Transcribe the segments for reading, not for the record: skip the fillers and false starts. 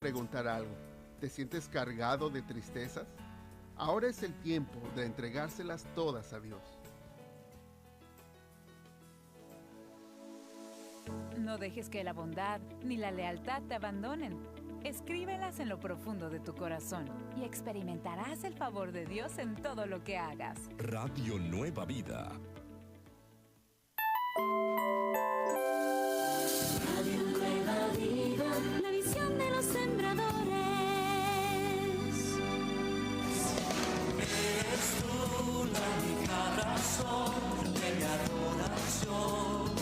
preguntar algo. ¿Te sientes cargado de tristezas? Ahora es el tiempo de entregárselas todas a Dios. No dejes que la bondad ni la lealtad te abandonen. Escríbelas en lo profundo de tu corazón y experimentarás el favor de Dios en todo lo que hagas. Radio Nueva Vida. Radio Nueva Vida, la visión de los sembradores. Eres tú la única razón de mi adoración.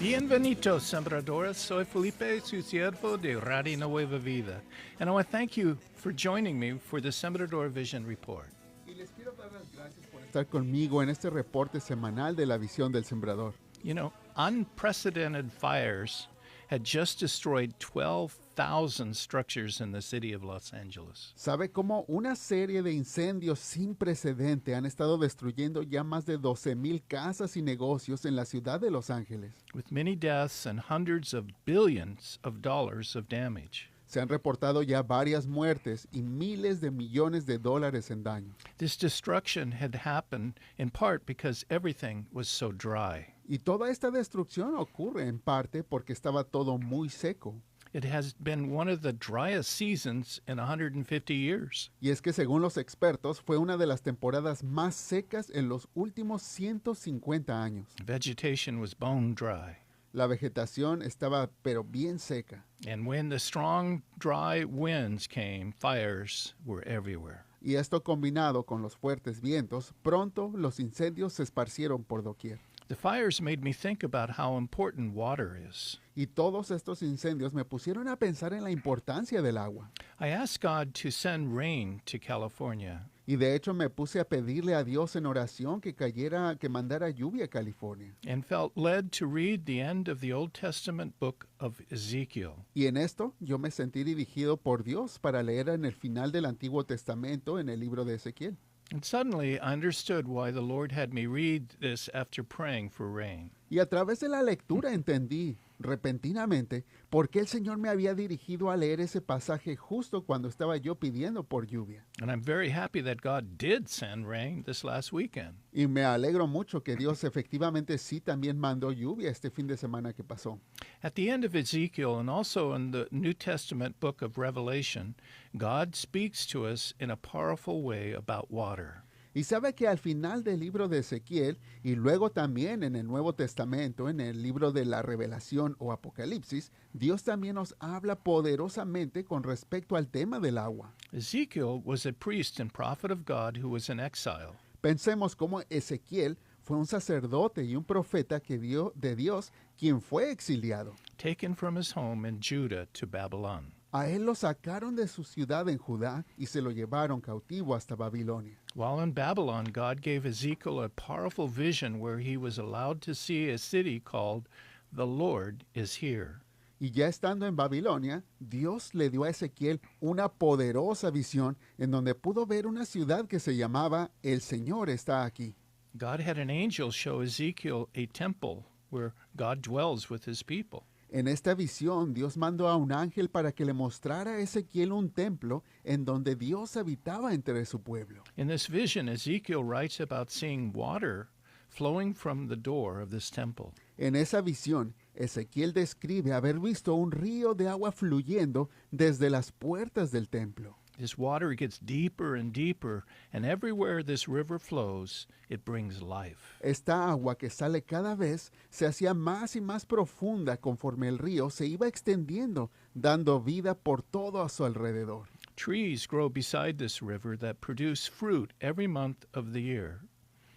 Bienvenidos, sembradores. Soy Felipe, su siervo de Radio Nueva Vida. And I want to thank you for joining me for the Sembrador Vision Report. Y les quiero dar las gracias por estar conmigo en este reporte semanal de la visión del sembrador. You know, unprecedented fires had just destroyed 12,000 structures in the city of Los Angeles. ¿Sabe cómo una serie de incendios sin precedente han estado destruyendo ya más de 12,000 casas y negocios en la ciudad de Los Ángeles? With many deaths and hundreds of billions of dollars of damage. Se han reportado ya varias muertes y miles de millones de dólares en daño. This destruction had happened in part because everything was so dry. Y toda esta destrucción ocurre en parte porque estaba todo muy seco. It has been one of the driest seasons in 150 years. Y es que según los expertos fue una de las temporadas más secas en los últimos 150 años. Vegetation was bone dry. La vegetación estaba pero bien seca. And when the strong, dry winds came, fires were everywhere. Y esto combinado con los fuertes vientos, pronto los incendios se esparcieron por doquier. The fires made me think about how important water is. Y todos estos incendios me pusieron a pensar en la importancia del agua. I asked God to send rain to California. Y de hecho me puse a pedirle a Dios en oración que mandara lluvia a California. And felt led to read the end of the Old Testament book of Ezekiel. Y en esto yo me sentí dirigido por Dios para leer en el final del Antiguo Testamento en el libro de Ezequiel. And suddenly I understood why the Lord had me read this after praying for rain. Y a través de la lectura entendí repentinamente por qué el Señor me había dirigido a leer ese pasaje justo cuando estaba yo pidiendo por lluvia. And I'm very happy that God did send rain this last weekend. Y me alegro mucho que Dios efectivamente sí también mandó lluvia este fin de semana que pasó. At the end of Ezekiel and also in the New Testament book of Revelation, God speaks to us in a powerful way about water. Y sabe que al final del libro de Ezequiel y luego también en el Nuevo Testamento, en el libro de la Revelación o Apocalipsis, Dios también nos habla poderosamente con respecto al tema del agua. Ezekiel was a priest and prophet of God who was in exile. Pensemos cómo Ezequiel fue un sacerdote y un profeta de Dios quien fue exiliado. Taken from his home in Judah to Babylon. A él lo sacaron de su ciudad en Judá y se lo llevaron cautivo hasta Babilonia. While in Babylon, God gave Ezekiel a powerful vision where he was allowed to see a city called The Lord is Here. Y ya estando en Babilonia, Dios le dio a Ezequiel una poderosa visión en donde pudo ver una ciudad que se llamaba El Señor está aquí. God had an angel show Ezekiel a temple where God dwells with his people. En esta visión, Dios mandó a un ángel para que le mostrara a Ezequiel un templo en donde Dios habitaba entre su pueblo. In this vision, Ezekiel writes about seeing water flowing from the door of this temple. En esa visión, Ezequiel describe haber visto un río de agua fluyendo desde las puertas del templo. This water gets deeper and deeper, and everywhere this river flows, it brings life. Esta agua que sale cada vez se hacía más y más profunda conforme el río se iba extendiendo, dando vida por todo a su alrededor. Trees grow beside this river that produce fruit every month of the year.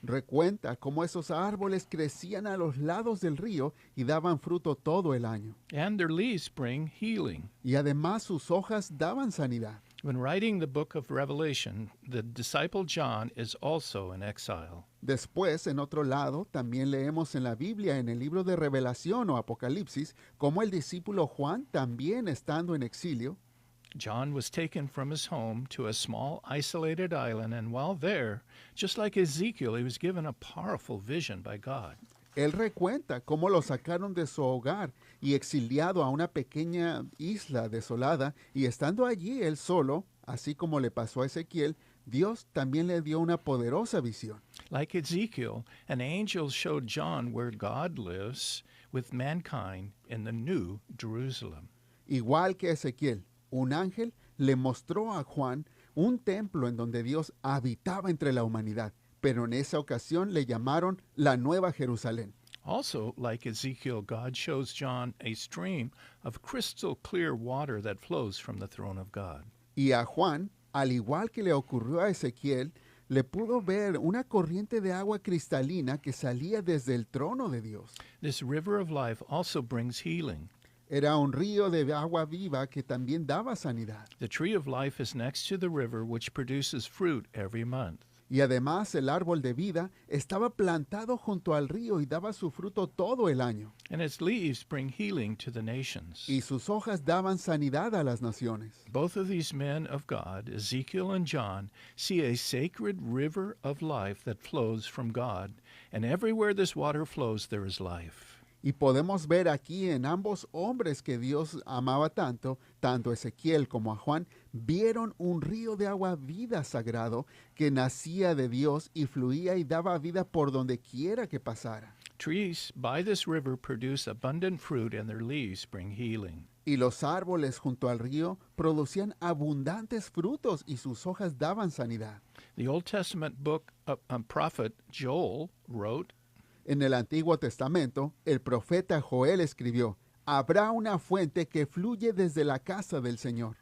Recuenta cómo esos árboles crecían a los lados del río y daban fruto todo el año. And their leaves bring healing. Y además sus hojas daban sanidad. When writing the book of Revelation, the disciple John is also in exile. Después, en otro lado, también leemos en la Biblia, en el libro de Revelación o Apocalipsis, cómo el discípulo Juan, también estando en exilio, John was taken from his home to a small isolated island, and while there, just like Ezekiel, he was given a powerful vision by God. Él recuenta cómo lo sacaron de su hogar y exiliado a una pequeña isla desolada, y estando allí él solo, así como le pasó a Ezequiel, Dios también le dio una poderosa visión. Like Ezekiel, an angel showed John where God lives with mankind in the new Jerusalem. Igual que Ezequiel, un ángel le mostró a Juan un templo en donde Dios habitaba entre la humanidad, pero en esa ocasión le llamaron la Nueva Jerusalén. Also, like Ezekiel, God shows John a stream of crystal clear water that flows from the throne of God. Y a Juan, al igual que le ocurrió a Ezequiel, le pudo ver una corriente de agua cristalina que salía desde el trono de Dios. This river of life also brings healing. Era un río de agua viva que también daba sanidad. The tree of life is next to the river, which produces fruit every month. Y además el árbol de vida estaba plantado junto al río y daba su fruto todo el año. And its leaves bring healing to the nations. Y sus hojas daban sanidad a las naciones. Both of these men of God, Ezekiel and John, see a sacred river of life that flows from God, and everywhere this water flows, there is life. Y podemos ver aquí en ambos hombres que Dios amaba tanto, tanto Ezequiel como a Juan, vieron un río de agua vida sagrado que nacía de Dios y fluía y daba vida por donde quiera que pasara. Trees by this river produce abundant fruit, and their leaves bring healing. Y los árboles junto al río producían abundantes frutos y sus hojas daban sanidad. The Old Testament book prophet Joel wrote, En el Antiguo Testamento, el profeta Joel escribió, habrá una fuente que fluye desde la casa del Señor.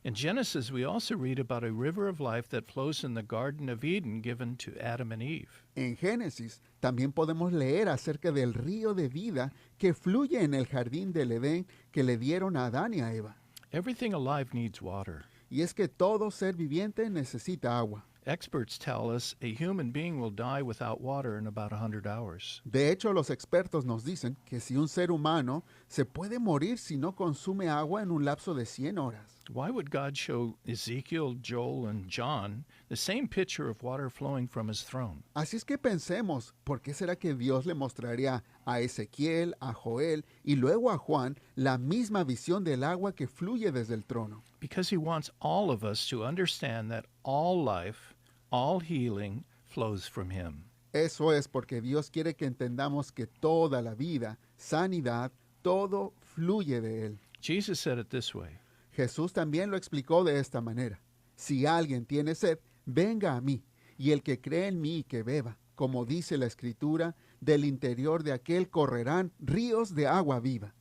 in Genesis, we also read about a river of life that flows in the Garden of Eden given to Adam and Eve. En Génesis también podemos leer acerca del río de vida que fluye en el jardín del Edén que le dieron a Adán y a Eva. Everything alive needs water. Y es que todo ser viviente necesita agua. Experts tell us a human being will die without water in about 100 hours. De hecho, los expertos nos dicen que si un ser humano se puede morir si no consume agua en un lapso de 100 horas. Why would God show Ezekiel, Joel, and John the same picture of water flowing from his throne? Así es que pensemos, ¿por qué será que Dios le mostraría a Ezequiel, a Joel y luego a Juan la misma visión del agua que fluye desde el trono? Because he wants all of us to understand that all life, all healing flows from him. Eso es porque Dios quiere que entendamos que toda la vida, sanidad, todo fluye de Él. Jesus said it this way, Jesús también lo explicó de esta manera. Si alguien tiene sed, venga a mí, y el que cree en mí que beba, como dice la Escritura, del interior de aquel correrán ríos de agua viva.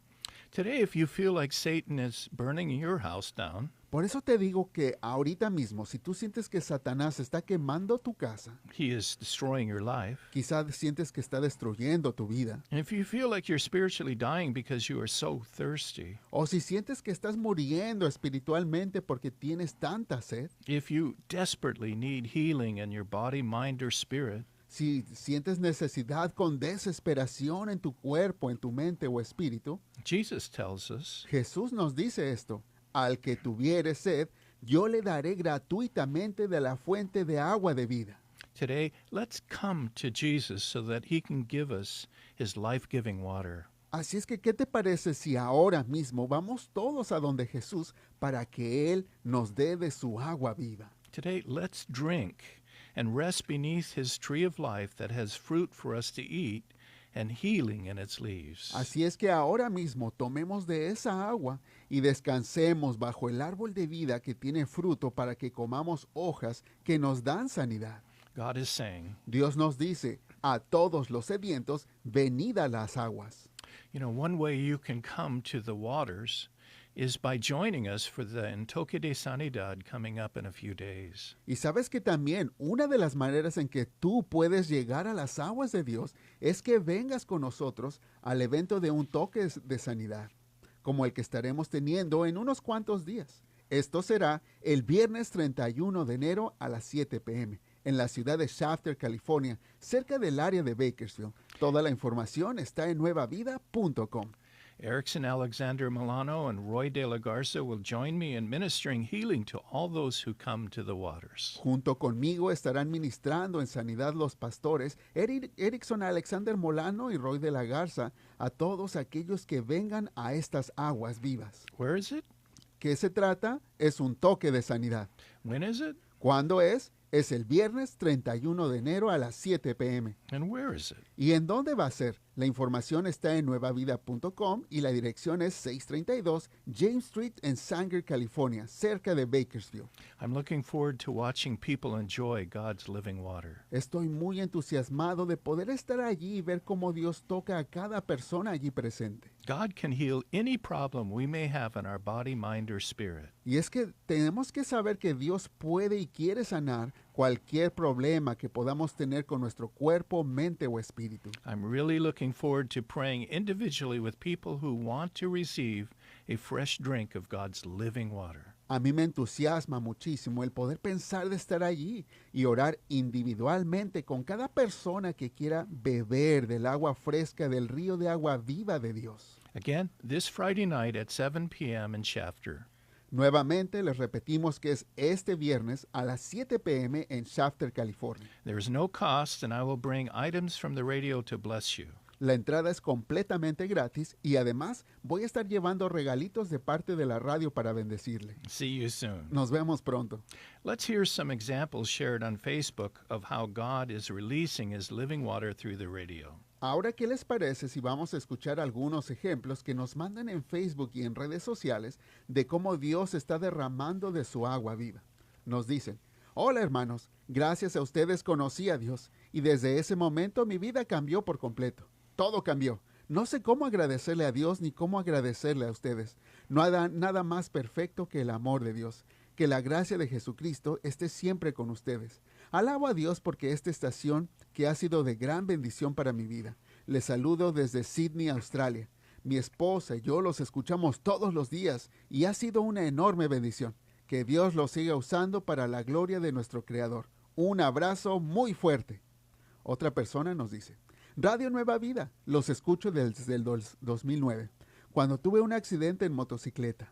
today, if you feel like Satan is burning your house down, Por eso te digo que ahorita mismo, si tú sientes que Satanás está quemando tu casa, he is destroying your life. quizás sientes que está destruyendo tu vida, And if you feel like you're spiritually dying because you are so thirsty, o si sientes que estás muriendo espiritualmente porque tienes tanta sed, if you desperately need healing in your body, mind, or spirit, si sientes necesidad con desesperación en tu cuerpo, en tu mente o espíritu, Jesus tells us, Jesús nos dice esto: al que tuviere sed, yo le daré gratuitamente de la fuente de agua de vida. today, let's come to Jesus so that he can give us his life-giving water. Así es que, ¿qué te parece si ahora mismo vamos todos a donde Jesús para que Él nos dé de su agua viva? Today, let's drink and rest beneath his tree of life that has fruit for us to eat and healing in its leaves. Así es que ahora mismo tomemos de esa agua y descansemos bajo el árbol de vida que tiene fruto para que comamos hojas que nos dan sanidad. God is saying, Dios nos dice, a todos los sedientos, venid a las aguas. you know, one way you can come to the waters is by joining us for the Entoque de Sanidad coming up in a few days. Y sabes que también una de las maneras en que tú puedes llegar a las aguas de Dios es que vengas con nosotros al evento de un toque de sanidad, como el que estaremos teniendo en unos cuantos días. Esto será el viernes 31 de enero a las 7 p.m. en la ciudad de Shafter, California, cerca del área de Bakersfield. Toda la información está en nuevavida.com. Erickson Alexander Milano and Roy de la Garza will join me in ministering healing to all those who come to the waters. Junto conmigo estarán ministrando en sanidad los pastores Erickson Alexander Molano y Roy de la Garza a todos aquellos que vengan a estas aguas vivas. Where is it? ¿Qué se trata? Es un toque de sanidad. When is it? ¿Cuándo es? Es el viernes 31 de enero a las 7 p.m. And where is it? ¿Y en dónde va a ser? La información está en nuevavida.com y la dirección es 632 James Street en Sanger, California, cerca de Bakersfield. I'm looking forward to watching people enjoy God's living water. Estoy muy entusiasmado de poder estar allí y ver cómo Dios toca a cada persona allí presente. God can heal any problem we may have in our body, mind, or spirit. Y es que tenemos que saber que Dios puede y quiere sanar cualquier problema que podamos tener con nuestro cuerpo, mente o espíritu. I'm really looking forward to praying individually with people who want to receive a fresh drink of God's living water. A mí me entusiasma muchísimo el poder pensar de estar allí y orar individualmente con cada persona que quiera beber del agua fresca del río de agua viva de Dios. Again, this Friday night at 7 p.m. in Shafter. Nuevamente les repetimos que es este viernes a las 7 p.m. en Shafter, California. There is no cost, and I will bring items from the radio to bless you. La entrada es completamente gratis y además voy a estar llevando regalitos de parte de la radio para bendecirle. See you soon. Nos vemos pronto. Let's hear some examples shared on Facebook of how God is releasing His living water through the radio. Ahora, ¿qué les parece si vamos a escuchar algunos ejemplos que nos mandan en Facebook y en redes sociales de cómo Dios está derramando de su agua viva? Nos dicen: hola hermanos, gracias a ustedes conocí a Dios y desde ese momento mi vida cambió por completo. Todo cambió. No sé cómo agradecerle a Dios ni cómo agradecerle a ustedes. No hay nada más perfecto que el amor de Dios. Que la gracia de Jesucristo esté siempre con ustedes. Alabo a Dios porque esta estación que ha sido de gran bendición para mi vida. Les saludo desde Sydney, Australia. Mi esposa y yo los escuchamos todos los días y ha sido una enorme bendición. Que Dios los siga usando para la gloria de nuestro Creador. Un abrazo muy fuerte. Otra persona nos dice: Radio Nueva Vida, los escucho desde el 2009, cuando tuve un accidente en motocicleta.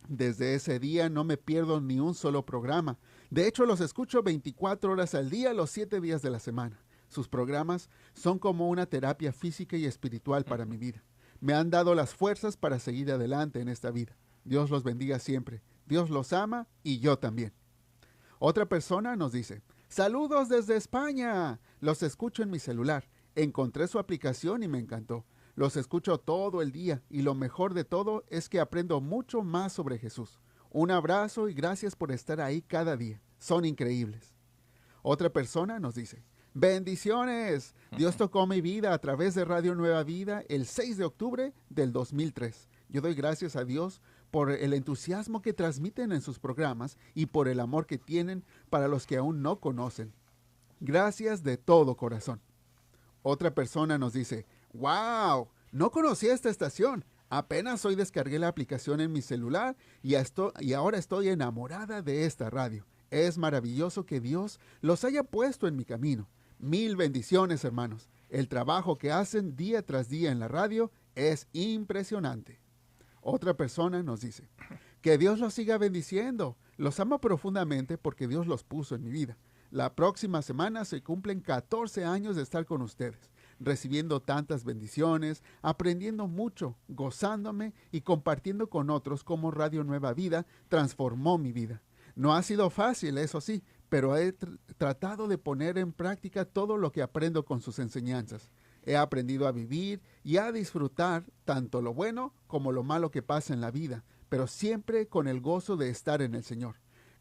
Desde ese día no me pierdo ni un solo programa. De hecho, los escucho 24 horas al día, los 7 días de la semana. Sus programas son como una terapia física y espiritual para mi vida. Me han dado las fuerzas para seguir adelante en esta vida. Dios los bendiga siempre. Dios los ama y yo también. Otra persona nos dice: saludos desde España. Los escucho en mi celular. Encontré su aplicación y me encantó. Los escucho todo el día y lo mejor de todo es que aprendo mucho más sobre Jesús. Un abrazo y gracias por estar ahí cada día. Son increíbles. Otra persona nos dice: bendiciones. Dios tocó mi vida a través de Radio Nueva Vida el 6 de octubre del 2003. Yo doy gracias a Dios por el entusiasmo que transmiten en sus programas y por el amor que tienen para los que aún no conocen. Gracias de todo corazón. Otra persona nos dice: ¡wow! No conocía esta estación. Apenas hoy descargué la aplicación en mi celular y ahora estoy enamorada de esta radio. Es maravilloso que Dios los haya puesto en mi camino. Mil bendiciones, hermanos. El trabajo que hacen día tras día en la radio es impresionante. Otra persona nos dice: que Dios los siga bendiciendo. Los amo profundamente porque Dios los puso en mi vida. La próxima semana se cumplen 14 años de estar con ustedes, recibiendo tantas bendiciones, aprendiendo mucho, gozándome y compartiendo con otros cómo Radio Nueva Vida transformó mi vida. No ha sido fácil, eso sí, pero he tratado de poner en práctica todo lo que aprendo con sus enseñanzas. He aprendido a vivir y a disfrutar tanto lo bueno como lo malo que pasa en la vida, pero siempre con el gozo de estar en el Señor.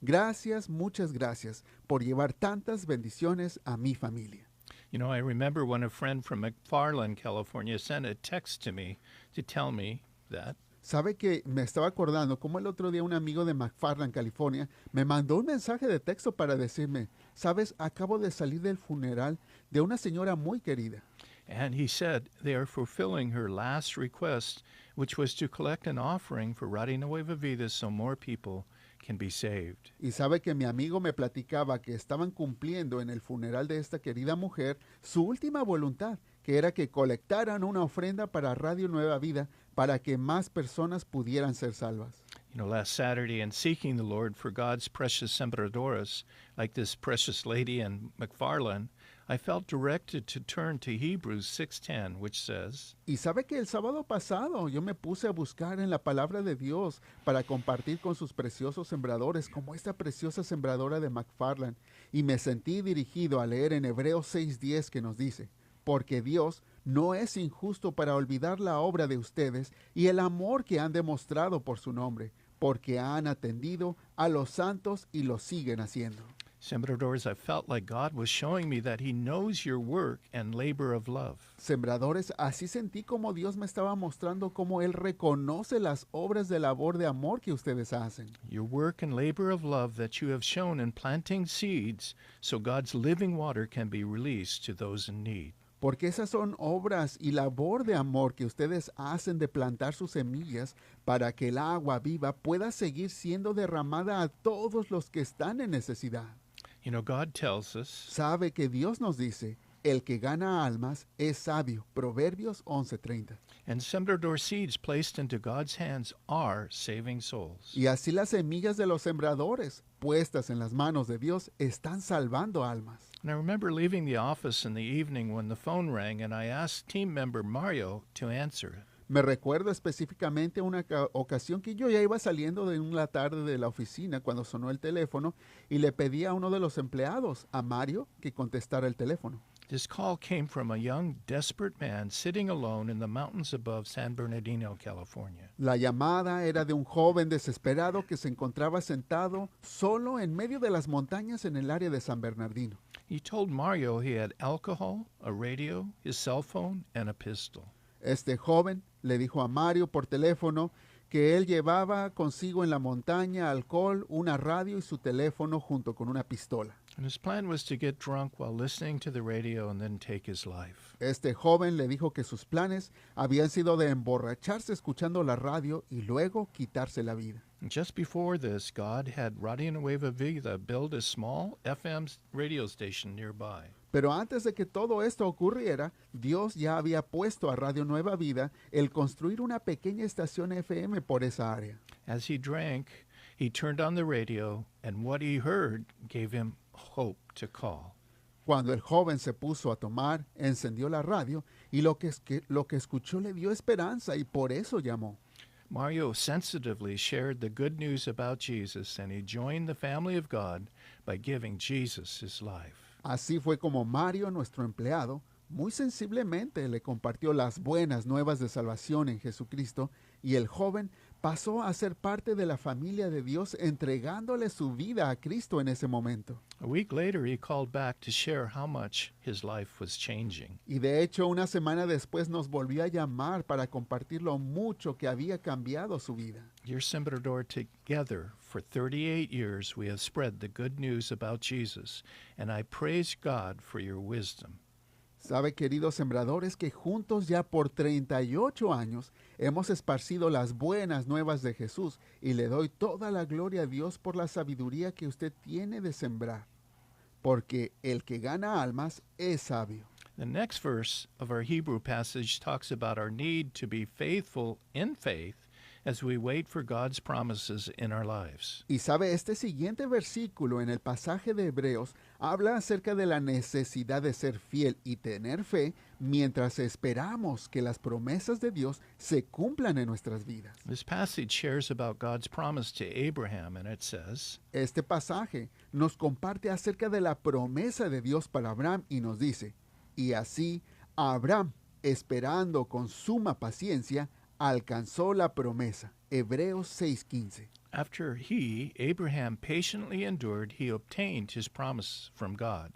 Gracias, muchas gracias por llevar tantas bendiciones a mi familia. You know, I remember when a friend from McFarland, California, sent a text to me to tell me that. ¿Sabe que me estaba acordando cómo el otro día un amigo de McFarland, California, me mandó un mensaje de texto para decirme: sabes, acabo de salir del funeral de una señora muy querida. And he said they are fulfilling her last request, which was to collect an offering for Radio Nueva Vida so more people can be saved. Y sabe que mi amigo me platicaba que estaban cumpliendo en el funeral de esta querida mujer su última voluntad, que era que colectaran una ofrenda para Radio Nueva Vida para que más personas pudieran ser salvas. You know, last Saturday, in seeking the Lord for God's precious sembradoras, like this precious lady in McFarland, I felt directed to turn to Hebrews 6:10, which says, Y sabe que el sábado pasado yo me puse a buscar en la palabra de Dios para compartir con sus preciosos sembradores, como esta preciosa sembradora de McFarland, y me sentí dirigido a leer en Hebreos 6:10 que nos dice, porque Dios no es injusto para olvidar la obra de ustedes y el amor que han demostrado por su nombre, porque han atendido a los santos y lo siguen haciendo. Sembradores, I felt like God was showing me that He knows your work and labor of love. Sembradores, así sentí como Dios me estaba mostrando cómo Él reconoce las obras de labor de amor que ustedes hacen. Your work and labor of love that you have shown in planting seeds so God's living water can be released to those in need. Porque esas son obras y labor de amor que ustedes hacen de plantar sus semillas para que el agua viva pueda seguir siendo derramada a todos los que están en necesidad. You know, God tells us Sabe que Dios nos dice, el que gana almas es sabio. Proverbios 11:30. and sembrador seeds placed into God's hands are saving souls. Y así las semillas de los sembradores, puestas en las manos de Dios, están salvando almas. And I remember leaving the office in the evening when the phone rang and I asked team member Mario to answer it. Me recuerdo específicamente una ocasión que yo ya iba saliendo de una tarde de la oficina cuando sonó el teléfono y le pedí a uno de los empleados, a Mario, que contestara el teléfono. This call came from a young, desperate man sitting alone in the mountains above San Bernardino, California. La llamada era de un joven desesperado que se encontraba sentado solo en medio de las montañas en el área de San Bernardino. He told Mario he had alcohol, a radio, his cell phone, and a pistol. Este joven le dijo a Mario por teléfono que él llevaba consigo en la montaña alcohol, una radio y su teléfono junto con una pistola. And his plan was to get drunk while listening to the radio and then take his life. Este joven le dijo que sus planes habían sido de emborracharse escuchando la radio y luego quitarse la vida. And just before this, God had Radio Nueva Vida build a small FM radio station nearby. Pero antes de que todo esto ocurriera, Dios ya había puesto a Radio Nueva Vida el construir una pequeña estación FM por esa área. As he drank, he turned on the radio, and what he heard gave him hope to call. Cuando el joven se puso a tomar, encendió la radio y lo que escuchó le dio esperanza y por eso llamó. Mario sensitively shared the good news about Jesus, and he joined the family of God by giving Jesus his life. Así fue como Mario, nuestro empleado, muy sensiblemente le compartió las buenas nuevas de salvación en Jesucristo y el joven pasó a ser parte de la familia de Dios entregándole su vida a Cristo en ese momento. A week later, he called back to share how much his life was changing. Y de hecho, una semana después nos volvió a llamar para compartir lo mucho que había cambiado su vida. Dear Sembrador, together for 38 years we have spread the good news about Jesus, and I praise God for your wisdom. Sabe, queridos sembradores, que juntos ya por 38 años hemos esparcido las buenas nuevas de Jesús y le doy toda la gloria a Dios por la sabiduría que usted tiene de sembrar, porque el que gana almas es sabio. The next verse of our Hebrew passage talks about our need to be faithful in faith as we wait for God's promises in our lives. Y sabe, este siguiente versículo en el pasaje de Hebreos habla acerca de la necesidad de ser fiel y tener fe mientras esperamos que las promesas de Dios se cumplan en nuestras vidas. This passage shares about God's promise to Abraham, and it says, Este pasaje nos comparte acerca de la promesa de Dios para Abraham y nos dice, y así Abraham, esperando con suma paciencia, alcanzó la promesa. Hebreos 6:15. after Abraham, patiently endured, he obtained his promise from God.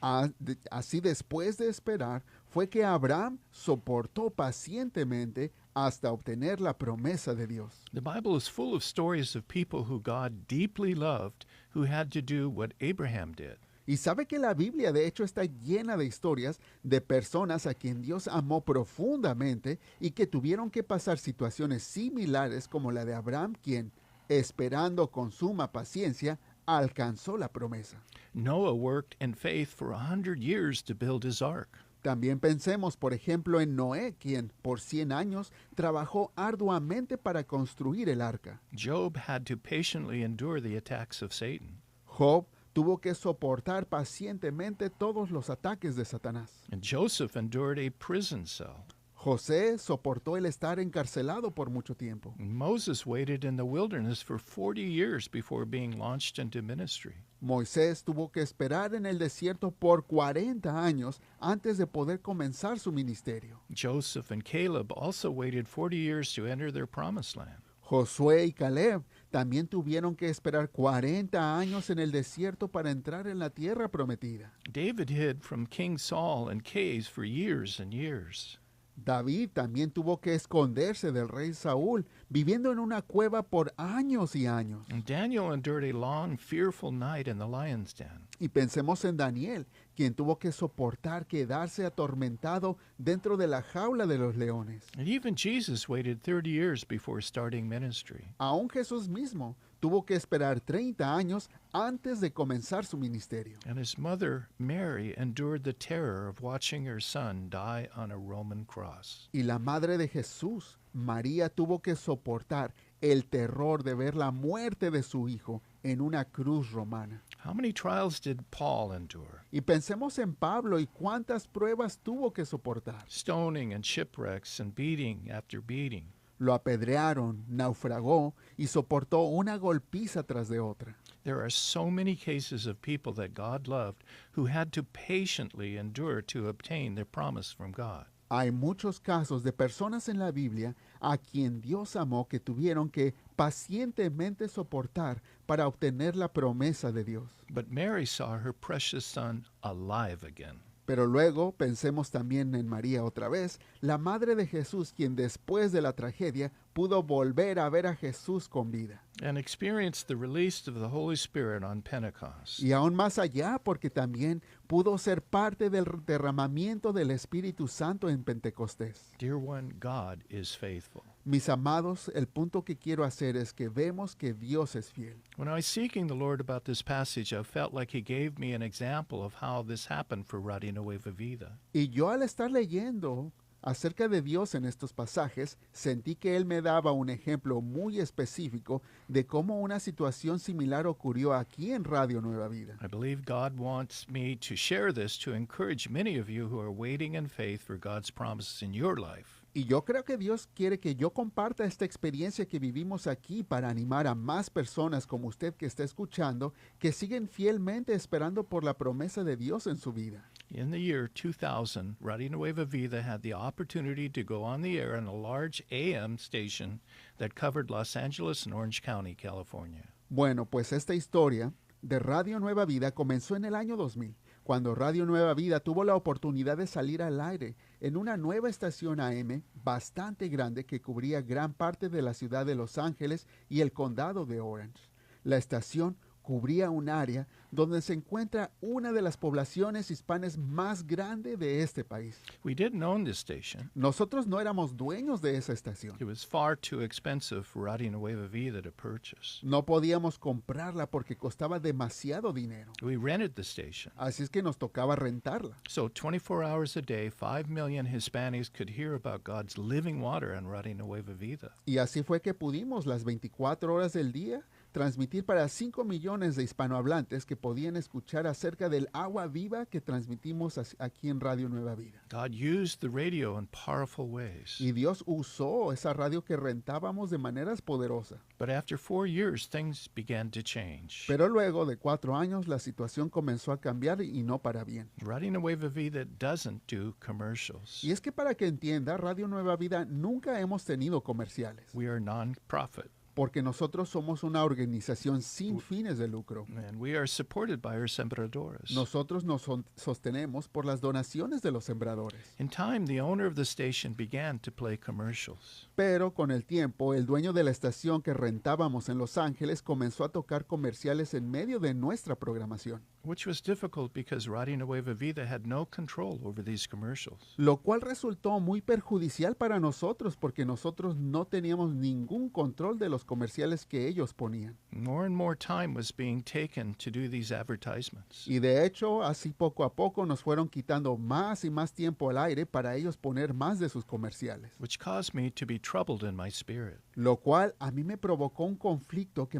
Así después de esperar, fue que Abraham soportó pacientemente hasta obtener la promesa de Dios. The Bible is full of stories of people who God deeply loved who had to do what Abraham did. Y sabe que la Biblia de hecho está llena de historias de personas a quien Dios amó profundamente y que tuvieron que pasar situaciones similares como la de Abraham, quien, esperando con suma paciencia, alcanzó la promesa. Noah worked in faith for 100 years to build his ark. También pensemos, por ejemplo, en Noé, quien por 100 años trabajó arduamente para construir el arca. Job had to patiently endure the attacks of Satan. Job tuvo que soportar pacientemente todos los ataques de Satanás. And Joseph endured a prison cell. José soportó el estar encarcelado por mucho tiempo. And Moses waited in the wilderness for 40 years before being launched into ministry. Moisés tuvo que esperar en el desierto por 40 años antes de poder comenzar su ministerio. Joseph and Caleb also waited 40 years to enter their promised land. Josué y Caleb también tuvieron que esperar 40 años en el desierto para entrar en la tierra prometida. David hid from King Saul in caves for years and years. David también tuvo que esconderse del rey Saúl, viviendo en una cueva por años y años. And Daniel endured a long, fearful night in the lion's den. Y pensemos en Daniel, quien tuvo que soportar quedarse atormentado dentro de la jaula de los leones. And even Jesus waited 30 years before starting ministry. Aún Jesús mismo tuvo que esperar 30 años antes de comenzar su ministerio. And his mother, Mary, endured the terror of watching her son die on a Roman cross. Y la madre de Jesús, María, tuvo que soportar el terror de ver la muerte de su hijo en una cruz romana. How many trials did Paul endure? Y pensemos en Pablo y cuántas pruebas tuvo que soportar. Stoning and shipwrecks and beating after beating. Lo apedrearon, naufragó y soportó una golpiza tras de otra. There are so many cases of people that God loved who had to patiently endure to obtain their promise from God. Hay muchos casos de personas en la Biblia a quien Dios amó que tuvieron que pacientemente soportar para obtener la promesa de Dios. But Mary saw her precious son alive again. Pero luego pensemos también en María otra vez, la madre de Jesús, quien después de la tragedia pudo volver a ver a Jesús con vida. And experienced the release of the Holy Spirit on Pentecost. Y aún más allá, porque también pudo ser parte del derramamiento del Espíritu Santo en Pentecostés. Dear one, God is faithful. Mis amados, el punto que quiero hacer es que vemos que Dios es fiel. When I was seeking the Lord about this passage, I felt like He gave me an example of how this happened for Radio Nueva Vida. Y yo al estar leyendo acerca de Dios en estos pasajes, sentí que Él me daba un ejemplo muy específico de cómo una situación similar ocurrió aquí en Radio Nueva Vida. I believe God wants me to share this to encourage many of you who are waiting in faith for God's promises in your life. Y yo creo que Dios quiere que yo comparta esta experiencia que vivimos aquí para animar a más personas como usted que está escuchando, que siguen fielmente esperando por la promesa de Dios en su vida. In the year 2000, Radio Nueva Vida had the opportunity to go on the air on a large AM station that covered Los Angeles and Orange County, California. Bueno, pues esta historia de Radio Nueva Vida comenzó en el año 2000, cuando Radio Nueva Vida tuvo la oportunidad de salir al aire en una nueva estación AM bastante grande que cubría gran parte de la ciudad de Los Ángeles y el condado de Orange. La estación cubría un área donde se encuentra una de las poblaciones hispanas más grande de este país. We didn't own this station. Nosotros no éramos dueños de esa estación. It was far too expensive for Radio Nueva Vida to purchase. No podíamos comprarla porque costaba demasiado dinero. We rented the station. Así es que nos tocaba rentarla. So 24 hours a day, 5 million Hispanics could hear about God's living water on Radio Nueva Vida. Y así fue que pudimos las 24 horas del día transmitir para 5 millones de hispanohablantes que podían escuchar acerca del agua viva que transmitimos aquí en Radio Nueva Vida. God used the radio in powerful ways. Y Dios usó esa radio que rentábamos de maneras poderosas. But after 4 years, things began to change. Pero luego de 4 años la situación comenzó a cambiar y no para bien. Radio Nueva Vida doesn't do commercials. Y es que para que entienda, Radio Nueva Vida nunca hemos tenido comerciales. We are non-profit. Porque nosotros somos una organización sin fines de lucro. And we are supported by our sembradores. Nosotros nos sostenemos por las donaciones de los sembradores. In time, the owner of the station began to play commercials. Pero con el tiempo, el dueño de la estación que rentábamos en Los Ángeles comenzó a tocar comerciales en medio de nuestra programación. which was difficult because Radio Nueva Vida had no control over these commercials. lo cual resultó muy perjudicial para nosotros porque nosotros no teníamos ningún control de los comerciales que ellos ponían. More and more time was being taken to do these advertisements. Y de hecho, así poco a poco nos fueron quitando más y más tiempo al aire para ellos poner más de sus comerciales, Which caused me to be troubled in my spirit. lo cual a mí me provocó un conflicto que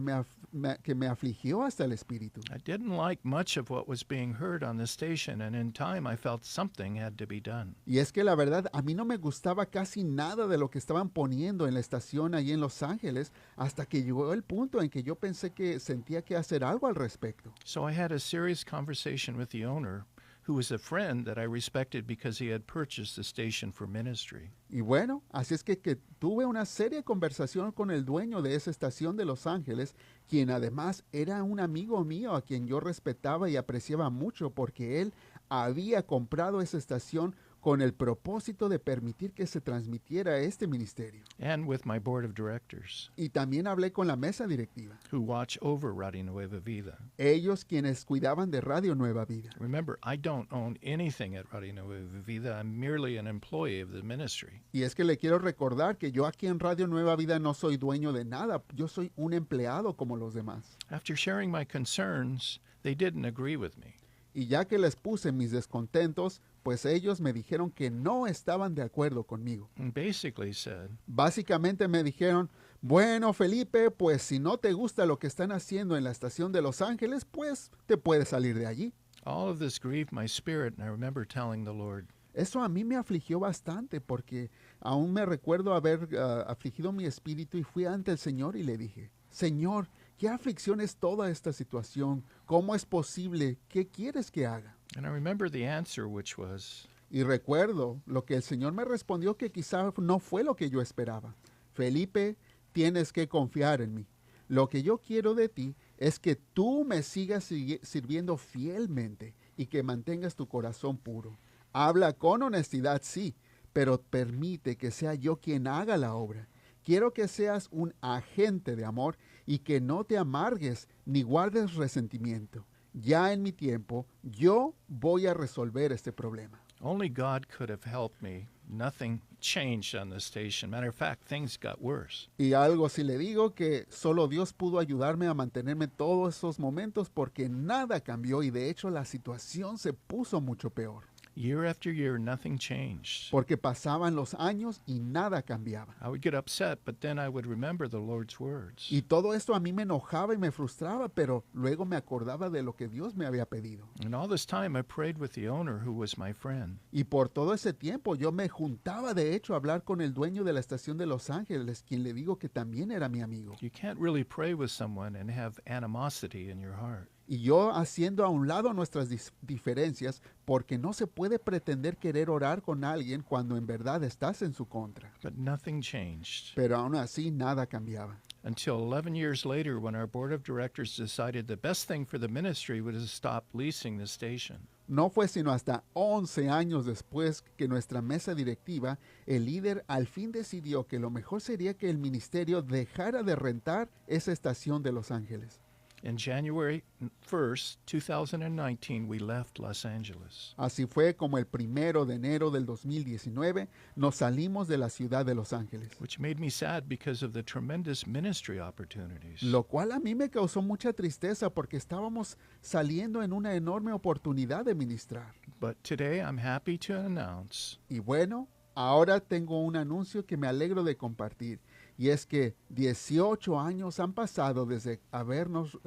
que me afligió hasta el espíritu. I didn't like much of what was being heard on the station, and in time I felt something had to be done. Y es que la verdad, a mí no me gustaba casi nada de lo que estaban poniendo en la estación ahí en Los Ángeles, hasta que llegó el punto en que yo pensé que sentía que hacer algo al respecto. So I had a serious conversation with the owner, who was a friend that I respected because he had purchased the station for ministry. Y bueno, así es que tuve una seria conversación con el dueño de esa estación de Los Ángeles, quien además era un amigo mío a quien yo respetaba y apreciaba mucho porque él había comprado esa estación con el propósito de permitir que se transmitiera este ministerio. And with my board of directors, Y también hablé con la mesa directiva, who watch over Radio Nueva Vida. ellos quienes cuidaban de Radio Nueva Vida. Remember, I don't own anything at Radio Nueva Vida. I'm merely an employee of the ministry. Y es que le quiero recordar que yo aquí en Radio Nueva Vida no soy dueño de nada, yo soy un empleado como los demás. After sharing my concerns, they didn't agree with me. Y ya que les puse mis descontentos, pues ellos me dijeron que no estaban de acuerdo conmigo. And basically said, Básicamente me dijeron, bueno, Felipe, pues si no te gusta lo que están haciendo en la estación de Los Ángeles, pues te puedes salir de allí. all of this grieved my spirit, and I remember telling the Lord, Eso a mí me afligió bastante porque aún me recuerdo haber afligido mi espíritu y fui ante el Señor y le dije, Señor, ¿qué aflicción es toda esta situación? ¿Cómo es posible? ¿Qué quieres que haga? and I remember the answer, which was, Y recuerdo lo que el Señor me respondió que quizá no fue lo que yo esperaba. Felipe, tienes que confiar en mí. Lo que yo quiero de ti es que tú me sigas sirviendo fielmente y que mantengas tu corazón puro. Habla con honestidad, sí, pero permite que sea yo quien haga la obra. Quiero que seas un agente de amor y que no te amargues ni guardes resentimiento. Ya en mi tiempo, yo voy a resolver este problema. only God could have helped me. Nothing changed on the station. Matter of fact, things got worse. Y algo si le digo que solo Dios pudo ayudarme a mantenerme todos esos momentos porque nada cambió y de hecho la situación se puso mucho peor. Year after year, nothing changed. Porque pasaban los años y nada cambiaba. I would get upset, but then I would remember the Lord's words. Y todo esto a mí me enojaba y me frustraba, pero luego me acordaba de lo que Dios me había pedido. And all this time, I prayed with the owner, who was my friend. Y por todo ese tiempo yo me juntaba de hecho a hablar con el dueño de la estación de Los Ángeles, quien le digo que también era mi amigo. You can't really pray with someone and have animosity in your heart. Y yo haciendo a un lado nuestras diferencias, porque no se puede pretender querer orar con alguien cuando en verdad estás en su contra. But nothing changed. Pero aún así nada cambiaba. Until 11 years later, when our board of directors decided the best thing for the ministry was to stop leasing the station. No fue sino hasta 11 años después que nuestra mesa directiva, el líder al fin decidió que lo mejor sería que el ministerio dejara de rentar esa estación de Los Ángeles. In January 1st, 2019, we left Los Angeles. Así fue como el 1 de enero del 2019 nos salimos de la ciudad de Los Ángeles, Which made me sad because of the tremendous ministry opportunities. lo cual a mí me causó mucha tristeza porque estábamos saliendo en una enorme oportunidad de ministrar. But today I'm happy to announce Y bueno, ahora tengo un anuncio que me alegro de compartir. Y es que 18 años han pasado desde habernos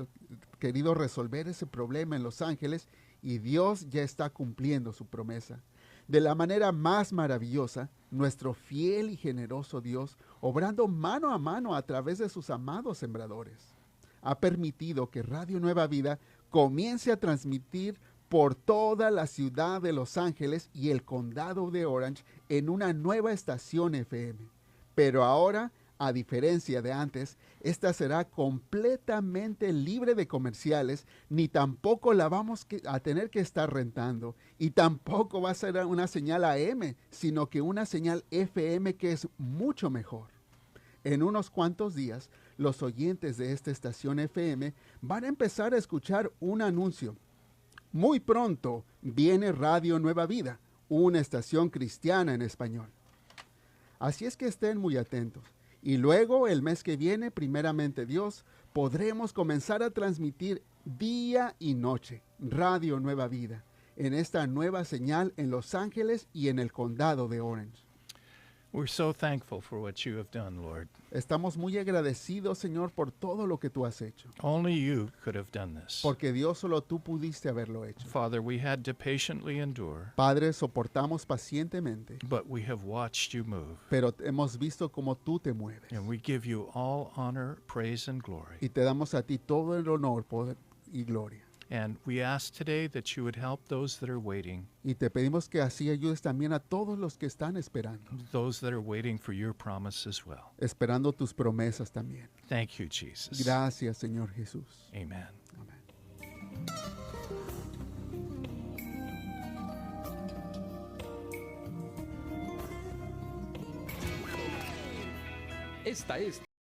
querido resolver ese problema en Los Ángeles y Dios ya está cumpliendo su promesa. De la manera más maravillosa, nuestro fiel y generoso Dios, obrando mano a mano a través de sus amados sembradores, ha permitido que Radio Nueva Vida comience a transmitir por toda la ciudad de Los Ángeles y el condado de Orange en una nueva estación FM. Pero ahora, a diferencia de antes, esta será completamente libre de comerciales, ni tampoco la vamos a tener que estar rentando, y tampoco va a ser una señal AM, sino que una señal FM que es mucho mejor. En unos cuantos días, los oyentes de esta estación FM van a empezar a escuchar un anuncio. Muy pronto viene Radio Nueva Vida, una estación cristiana en español. Así es que estén muy atentos. Y luego, el mes que viene, primeramente Dios, podremos comenzar a transmitir día y noche Radio Nueva Vida en esta nueva señal en Los Ángeles y en el condado de Orange. We're so thankful for what you have done, Lord. Estamos muy agradecidos, Señor, por todo lo que tú has hecho. Only you could have done this. Porque Dios, solo tú pudiste haberlo hecho. Father, we had to patiently endure, Padre, soportamos pacientemente, but we have watched you move. pero hemos visto cómo tú te mueves. And we give you all honor, praise, and glory. Y te damos a ti todo el honor, poder y gloria. And we ask today that you would help those that are waiting, Y te pedimos que así ayudes también a todos los que están esperando, those that are waiting for your promise as well. esperando tus promesas también. Thank you, Jesus. Gracias, Señor Jesús. Amen. Amén. Esta es